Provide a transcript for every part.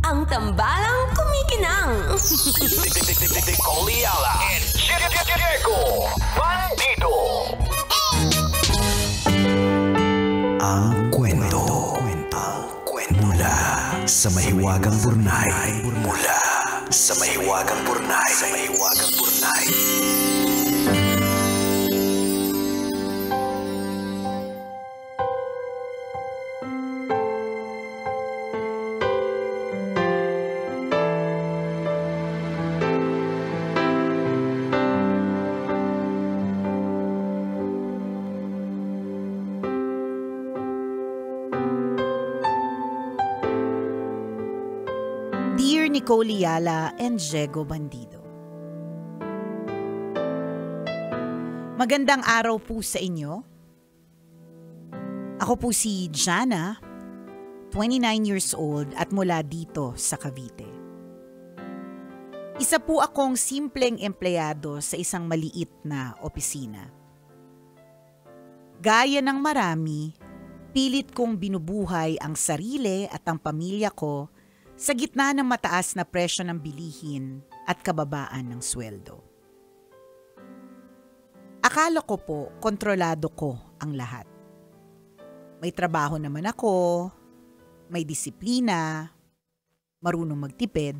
Ang tambalang kumikinang. Nicole Ayala and Diego Bandido. Ang kwento. Mula sa mahiwagang Burnay. Mula sa mahiwagang Burnay. Dear Nicole Ayala and Diego Bandido. Magandang araw po sa inyo. Ako po si Jana, 29 years old at mula dito sa Cavite. Isa po akong simpleng empleyado sa isang maliit na opisina. Gaya ng marami, pilit kong binubuhay ang sarili at ang pamilya ko sa gitna ng mataas na presyo ng bilihin at kababaan ng sweldo. Akala ko po, kontrolado ko ang lahat. May trabaho naman ako, may disiplina, marunong magtipid.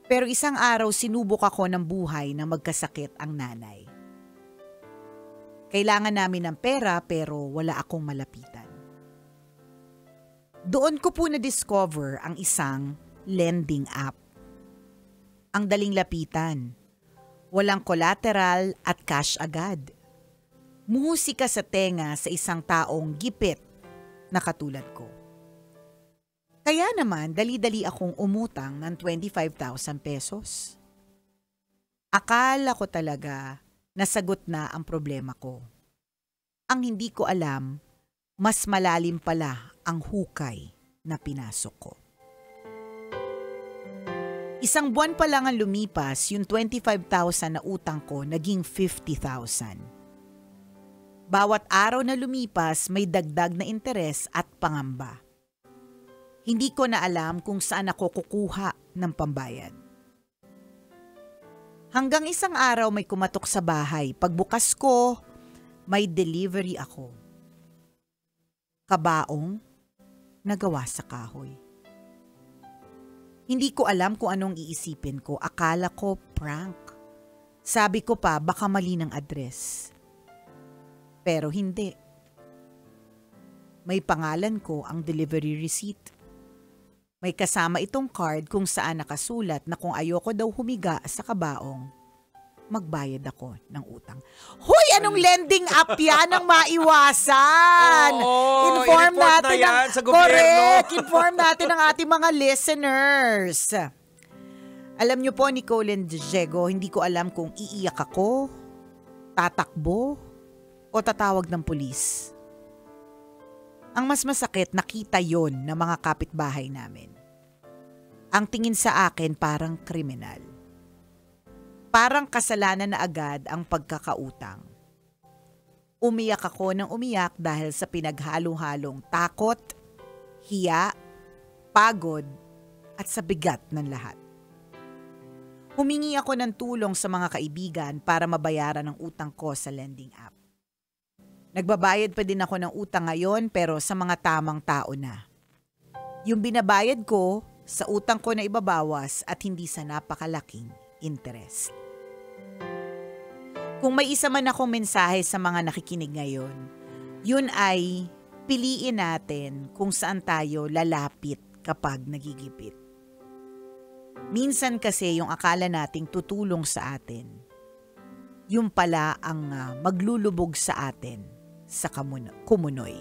Pero isang araw sinubok ako ng buhay na magkasakit ang nanay. Kailangan namin ng pera pero wala akong malapitan. Doon ko po na-discover ang isang lending app. Ang daling lapitan. Walang collateral at cash agad. Muhusika sa tenga sa isang taong gipit na katulad ko. Kaya naman, dali-dali akong umutang ng 25,000 pesos. Akala ko talaga nasagot na ang problema ko. Ang hindi ko alam, mas malalim pala ang hukay na pinasok ko. Isang buwan pa lang ang lumipas, yung 25,000 na utang ko naging 50,000. Bawat araw na lumipas, may dagdag na interes at pangamba. Hindi ko na alam kung saan ako kukuha ng pambayad. Hanggang isang araw may kumatok sa bahay. Pagbukas ko, may delivery ako. Kabaong nagawa sa kahoy. Hindi ko alam kung anong iisipin ko. Akala ko prank. Sabi ko pa baka mali ng address. Pero hindi. May pangalan ko ang delivery receipt. May kasama itong card kung saan nakasulat na kung ayoko daw humiga sa kabaong, magbayad ako ng utang. Hoy, anong lending app yan ang maiwasan? Oo, inform i-report natin na yan ang, sa gobyerno. correct, inform natin ang ating mga listeners. Alam niyo po, Nicole and Diego, hindi ko alam kung iiyak ako, tatakbo, o tatawag ng pulis. Ang mas masakit, nakita yon ng mga kapitbahay namin. Ang tingin sa akin parang kriminal. Parang kasalanan na agad ang pagkakautang. Umiyak ako ng umiyak dahil sa pinaghalo-halong takot, hiya, pagod, at sa bigat ng lahat. Humingi ako ng tulong sa mga kaibigan para mabayaran ang utang ko sa lending app. Nagbabayad pa din ako ng utang ngayon pero sa mga tamang tao na. Yung binabayad ko, sa utang ko na ibabawas at hindi sa napakalaking interest. Kung may isa man akong mensahe sa mga nakikinig ngayon, yun ay piliin natin kung saan tayo lalapit kapag nagigipit. Minsan kasi yung akala nating tutulong sa atin, yung pala ang maglulubog sa atin sa kumunoy.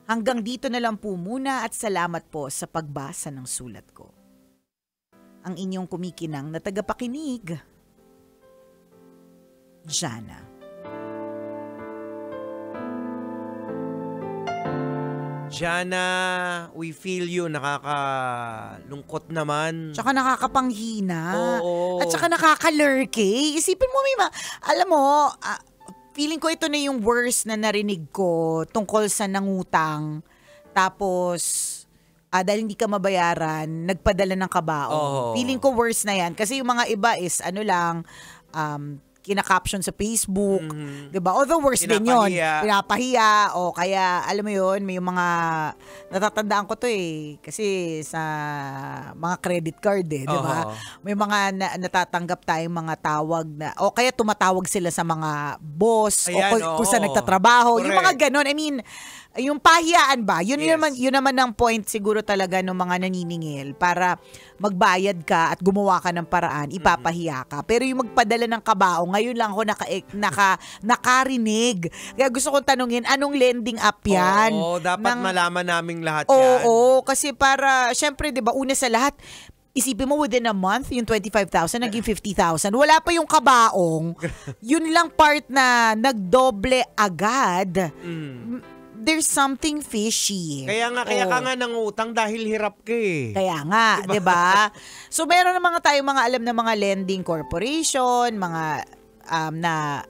Hanggang dito na lang po muna at salamat po sa pagbasa ng sulat ko. Ang inyong kumikinang na tagapakinig, Jana. Jana, we feel you. Nakakalungkot naman. Tsaka nakakapanghina. Oo. At tsaka nakakalurky. Isipin mo, alam mo, feeling ko ito na yung worst na narinig ko tungkol sa nangutang. Tapos, dahil hindi ka mabayaran, nagpadala ng kabao. Oo. Feeling ko worse na yan. Kasi yung mga iba is kina-caption sa Facebook, 'di ba? Although worse din 'yon. Pinapahiya o kaya alam mo 'yon, may mga natatandaan ko 'to kasi sa mga credit card 'di ba? May mga natatanggap tayong mga tawag na o kaya tumatawag sila sa mga boss o kung saan nagtatrabaho. Correct. Yung mga ganon. I mean, yung pahiyaan ba? Yun naman ang point siguro talaga ng mga naniningil para magbayad ka at gumawa ka ng paraan, ipapahiya ka. Pero yung magpadala ng kabao, ngayon lang ako nakarinig. Kaya gusto kong tanungin, anong lending app yan? Oo, dapat malaman naming lahat yan. Oo, kasi para, syempre, di ba, una sa lahat, isipin mo within a month, yung 25,000 naging 50,000. Wala pa yung kabaong. Yun lang part na nagdoble agad. There's something fishy. Kaya ka nga nangutang dahil hirap ka eh. Kaya nga, diba? 'Di ba? So meron na tayong mga alam na mga lending corporation, mga na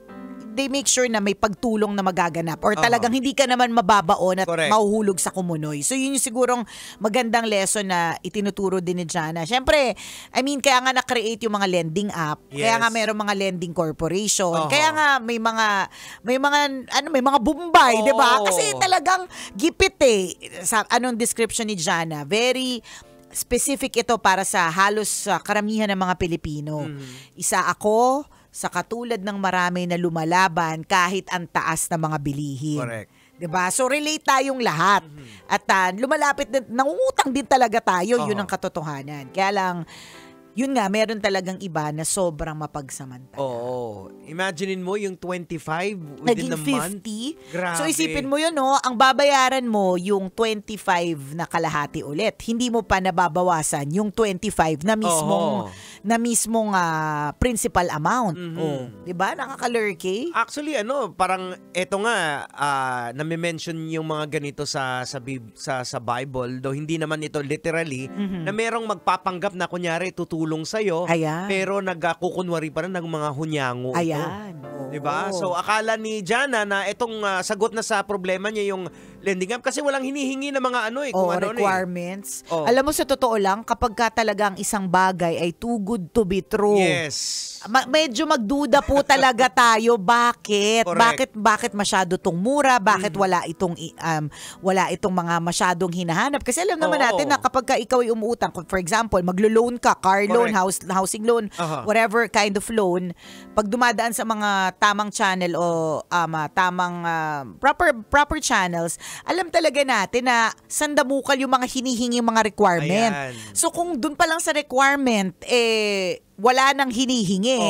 they make sure na may pagtulong na magaganap or talagang hindi ka naman mababaon at mahuhulog sa kumunoy. So yun yung sigurong magandang lesson na itinuturo din ni Jana. Siyempre, I mean, kaya nga na-create yung mga lending app. Yes. Kaya nga meron mga lending corporation. Kaya nga may mga bumbay, 'di ba? Kasi talagang gipit sa anong description ni Jana. Very specific ito para sa halos karamihan ng mga Pilipino. Isa ako sa katulad ng marami na lumalaban kahit ang taas ng mga bilihin. Correct. 'Di ba? So relate tayong lahat. At lumalapit din, nangungutang din talaga tayo, yun ang katotohanan. Kaya lang yun nga, meron talagang iba na sobrang mapagsamantala. Oo. Imaginein mo yung 25 within naging a month. 50. Grabe. So isipin mo yun, ang babayaran mo yung 25 na kalahati ulit. Hindi mo pa nababawasan yung 25 na mismong principal amount. 'Di ba? Nakaka-lurky. Actually, parang eto nga nami-mention yung mga ganito sa Bible, though hindi naman ito literally, na merong magpapanggap na kunyari tutulong sa'yo, pero nagkukunwari pa rin ng mga hunyango. Ayan. 'Di ba? So akala ni Jana na itong sagot na sa problema niya yung lending app kasi walang hinihingi na mga requirements. Alam mo, sa totoo lang, kapag ka talagang isang bagay ay too good to be true. Yes. Medyo magduda po talaga tayo. Bakit? Bakit masyado tong mura? Bakit wala itong mga masyadong hinahanap? Kasi alam naman natin na kapag ka ikaw ay umuutang, for example, maglo-loan ka, car loan, housing loan, whatever kind of loan, pag dumadaan sa mga tamang channel o tamang proper channels, alam talaga natin na sandamukal yung mga hinihingi mga requirement. Ayan. So kung dun pa lang sa requirement, wala nang hinihingi.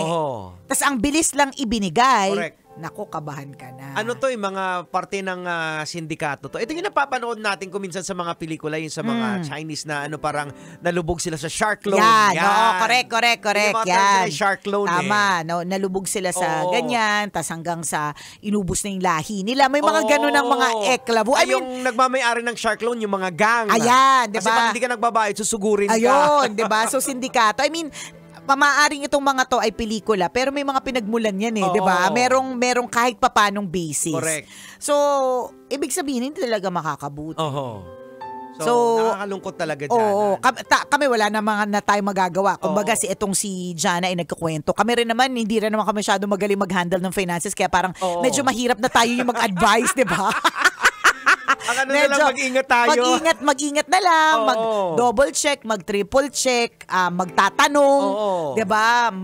Tas ang bilis lang ibinigay. Nako, kabahan ka na. Ano to, yung mga parte ng sindikato to. Ito yung napapanood natin kung minsan sa mga pelikula, yung sa mga Chinese na parang nalubog sila sa shark loan. Yan. Oo, correct. Yan. Shark loan. Tama. Nalubog sila sa ganyan, tas hanggang sa inubos na yung lahi nila. May mga ganun ng mga eklabo. Yung nagmamayari ng shark loan, yung mga gang. Ayan, diba? Kasi pag hindi ka nagbabayad, susugurin ka. Ayun, diba? So, sindikato. I mean, pamaaring itong mga to ay pelikula, pero may mga pinagmulan yan 'di ba? Merong kahit papanong basis. Correct. So, ibig sabihin hindi talaga makakabuti. So, nakakalungkot talaga dyan. Kami wala na tayong magagawa. Kumbaga si Jana ay nagkukwento. Kami rin naman, hindi rin naman kami masyado magaling mag-handle ng finances, kaya parang medyo mahirap na tayo yung mag-advise, 'di ba? Ang na lang, mag-ingat tayo. Mag-ingat na lang, mag-double check, mag-triple check, magtatanong, 'di ba?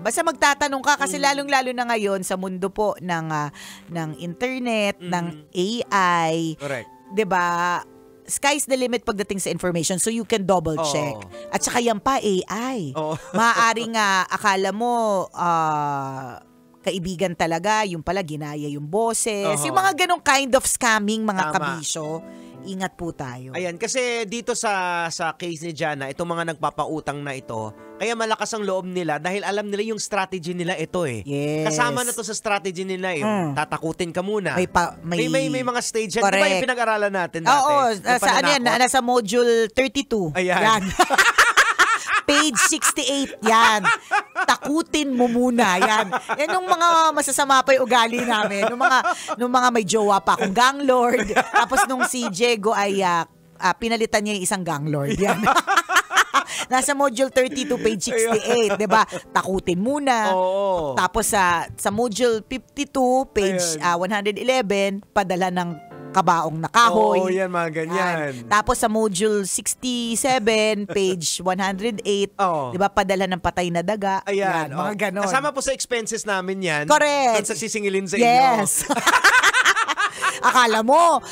Basta magtatanong ka kasi lalong-lalo na ngayon sa mundo po ng internet, ng AI. Correct. 'Di ba? Sky's the limit pagdating sa information, so you can double check. At saka yan pa, AI. Maaaring akala mo kaibigan talaga, yung pala ginaya yung boses, yung mga ganong kind of scamming, mga kabisyo. Ingat po tayo. Ayan, kasi dito sa case ni Jana, itong mga nagpapautang na ito, kaya malakas ang loob nila dahil alam nila yung strategy nila ito Yes. Kasama na to sa strategy nila tatakutin ka muna. May mga stage yan. Diba yung pinag-aralan natin dati? Oo, nasa module 32. Ayan. Yan. Page 68, yan. Takutin mo muna, yan. Yan yung mga masasama pa yung ugali namin. Nung mga may jowa pa akong ganglord. Tapos nung si Diego ay pinalitan niya yung isang gang lord. Yan. Nasa module 32, page 68, 'di ba? Takutin muna. Oo. Tapos sa module 52, page 111, padala ng kabaong na kahoy. Oo, yan, mga ganyan. Tapos sa module 67, page 108, 'di ba, padala ng patay na daga. Ayan, yan, mga ganon. Kasama po sa expenses namin yan. Correct. Doon sa sisingilin sa inyo. Yes. Akala mo,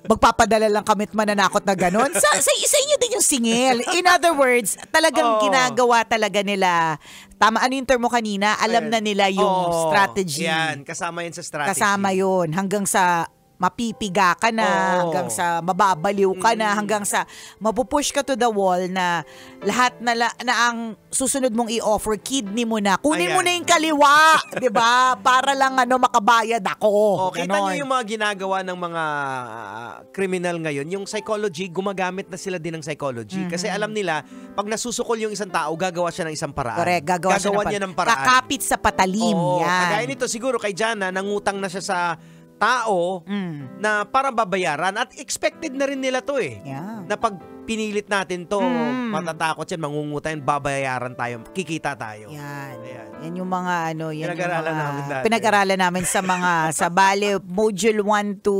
magpapadala lang kamit mananakot na gano'n. Sa inyo din yung singil. In other words, talagang ginagawa talaga nila. Tama, ano yung term mo kanina? Alam na nila yung strategy. Yan, kasama yan sa strategy. Kasama yun. Hanggang sa mapipiga ka na, hanggang sa mababaliw ka na, hanggang sa mapupush ka to the wall na lahat na ang susunod mong i-offer, kidney mo na. Kunin mo na yung kaliwa, 'di ba? Para lang makabayad ako. Kita niyo yung mga ginagawa ng mga criminal ngayon, yung psychology, gumagamit na sila din ng psychology. Kasi alam nila, pag nasusukol yung isang tao, gagawa siya ng isang paraan. Correct, gagawa niya ng paraan. Kakapit sa patalim, yan. Kagaya nito, siguro kay Jana, nangutang na siya sa tao na para babayaran at expected na rin nila to na pag pinilit natin to, matatakot yan, mangungutang, babayaran tayo, kikita tayo. Yan yung mga yan pinag-aralan namin dati. Pinag-aralan namin sa mga sa bale module 1 to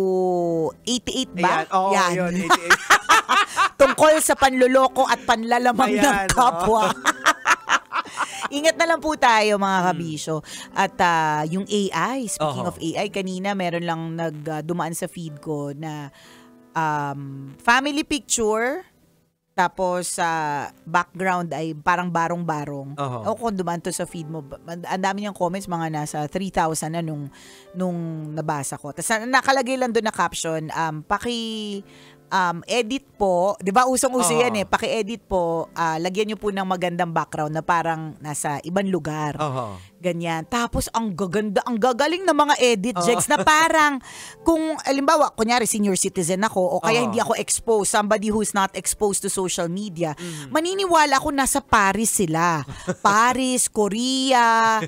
88 ba? Yun, 88. Tungkol sa panluloko at panlalamang ng kapwa. Ingat na lang po tayo mga kabisyo. At yung AI, speaking of AI, kanina meron lang dumaan sa feed ko na family picture, tapos background ay parang barong-barong. O kung dumaan to sa feed mo, ang dami niyang comments, mga nasa 3,000 na nung nabasa ko. Tapos nakalagay lang doon na caption, edit po, 'di ba usong-uso yan paki-edit po, lagyan niyo po ng magandang background na parang nasa ibang lugar. Ganyan. Tapos ang gagaling na mga edit Jegs na parang kung halimbawa kunyari senior citizen ako o kaya hindi ako exposed, somebody who's not exposed to social media, maniniwala ako nasa Paris sila. Paris, Korea,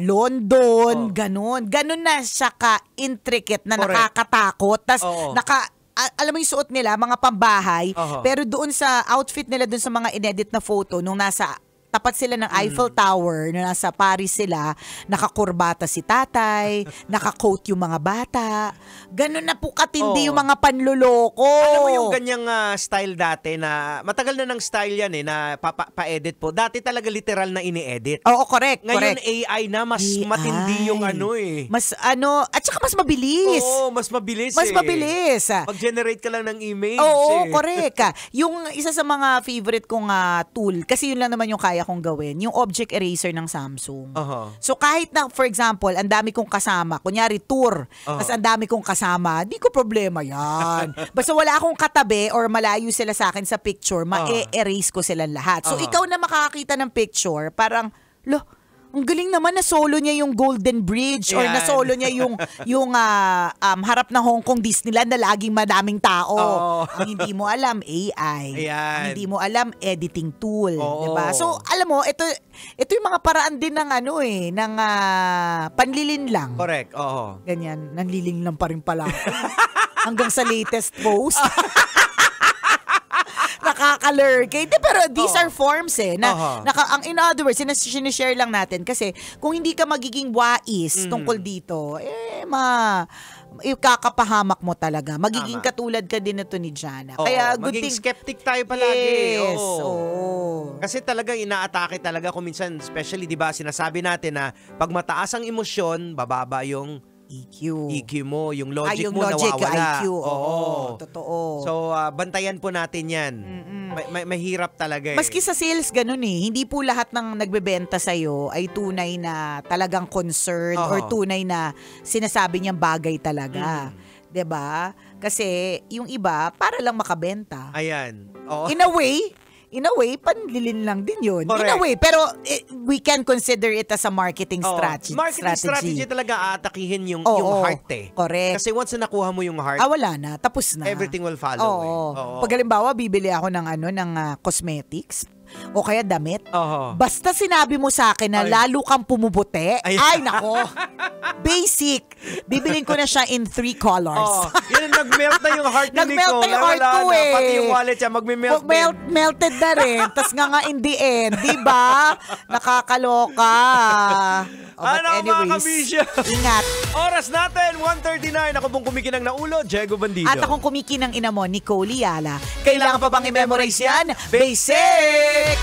London, ganun na siya ka-intricate na nakakatakot. Tas alam mo yung suot nila, mga pambahay, pero doon sa outfit nila, doon sa mga inedit na photo, nung nasa tapat sila ng Eiffel Tower, nung nasa Paris sila, nakakurbata si tatay, nakacoat yung mga bata. Ganun na po katindi yung mga panluloko. Alam mo yung ganyang style dati na, matagal na ng style yan na pa-edit po. Dati talaga literal na ini-edit. Oo, correct. Ngayon correct. AI na, mas matindi yung Mas at saka mas mabilis. Oo, mas mabilis Mas mabilis. Mag-generate ka lang ng image. Oo, correct. Yung isa sa mga favorite kong tool, kasi yun lang naman yung kaya kong gawin, yung object eraser ng Samsung. So kahit na, for example, ang dami kong kasama, kunyari tour, tapos ang dami kong kasama, di ko problema yan. Basta wala akong katabi or malayo sila sa akin sa picture, ma-erase ko sila lahat. So ikaw na makakakita ng picture, parang, ang galing naman na solo niya yung Golden Bridge or na solo niya yung harap ng Hong Kong Disneyland na laging madaming tao. Ang hindi mo alam, AI. Ang hindi mo alam, editing tool. Diba? So, alam mo, ito yung mga paraan din ng ng panlilin lang. Correct, Ganyan, nanlilin lang pa rin pala. Hanggang sa latest post. Nakakalurkate. Pero these are forms ang in other words, sinishare lang natin kasi kung hindi ka magiging wais tungkol dito, ikakapahamak mo talaga. Magiging katulad ka din ito ni Jana. Kaya maging skeptic tayo palagi. Yes. Kasi talaga inaatake talaga kung minsan, especially 'di ba, sinasabi natin na pag mataas ang emosyon, bababa yung EQ mo, yung logic mo nawawala. IQ. Totoo. So, bantayan po natin yan. Mahirap talaga Maski sa sales, ganun Hindi po lahat ng nagbebenta sa'yo ay tunay na talagang concerned or tunay na sinasabi niyang bagay talaga. 'Di ba? Kasi yung iba, para lang makabenta. Ayan. In a way, panlilin lang din yun. Correct. In a way, pero we can consider it as a marketing strategy. Marketing strategy talaga aatakihin yung heart Correct. Kasi once na nakuha mo yung heart, wala na, tapos na. Everything will follow. Pag halimbawa, bibili ako ng cosmetics, o kaya damit. Oho. Basta sinabi mo sa akin na Ay. lalo kang pumuputi, Ay. ay nako. Basic. Bibilin ko na siya in 3 colors. Oh, yun, nag-melt na yung heart ni Nag-melt Nicole. na yung heart Wala ko na, eh. Pati yung wallet siya, magme-melt din. Melted na rin. Tapos nga in the end, di ba? Nakakaloka. But Ano, mga kabisyo? Ingat. Oras natin, 1:39. Ako pong kumikinang na ulo, Diego Bandido. At akong kumikinang ina mo, Nicole Yala. Kailangan pa bang i-memorize yan? Basic!